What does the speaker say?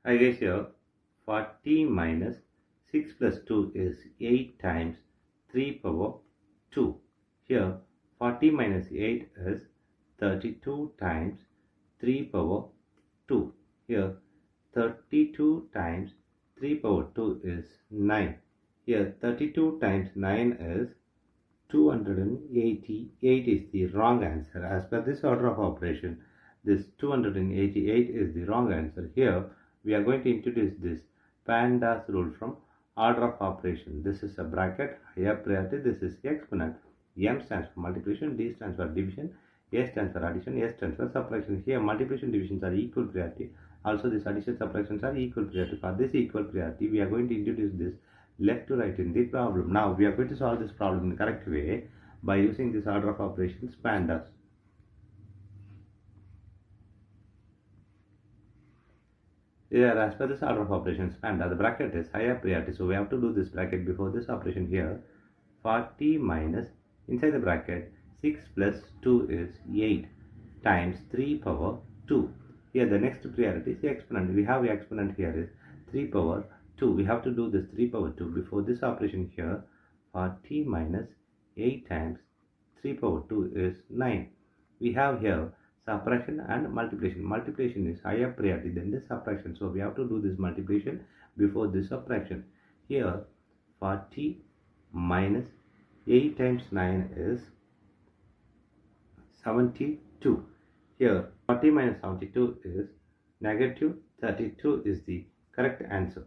I guess here 40 minus 6 plus 2 is 8 times 3 power 2. Here 40 minus 8 is 32 times 3 power 2. Here 32 times 3 power 2 is 9. Here 32 times 9 is 288 is the wrong answer. As per this order of operation, this 288 is the wrong answer. Here we are going to introduce this PEMDAS rule from order of operation. This is a bracket, higher priority. This is exponent. M stands for multiplication, D stands for division, S stands for addition, S stands for subtraction. Here multiplication divisions are equal priority. Also this addition subtractions are equal priority. For this equal priority, we are going to introduce this left to right in the problem. Now we are going to solve this problem in the correct way by using this order of operations PEMDAS. Here, as per this order of operations PEMDAS, the bracket is higher priority, so we have to do this bracket before this operation. Here 40 minus, inside the bracket 6 plus 2 is 8 times 3 power 2. Here the next priority is exponent. We have exponent here is 3 power 2. We have to do this 3 power 2 before this operation. Here 40 minus 8 times 3 power 2 is 9. We have here subtraction and multiplication. Multiplication is higher priority than the subtraction, so we have to do this multiplication before this subtraction. Here 40 minus 8 times 9 is 72. Here 40 minus 72 is negative 32 is the correct answer.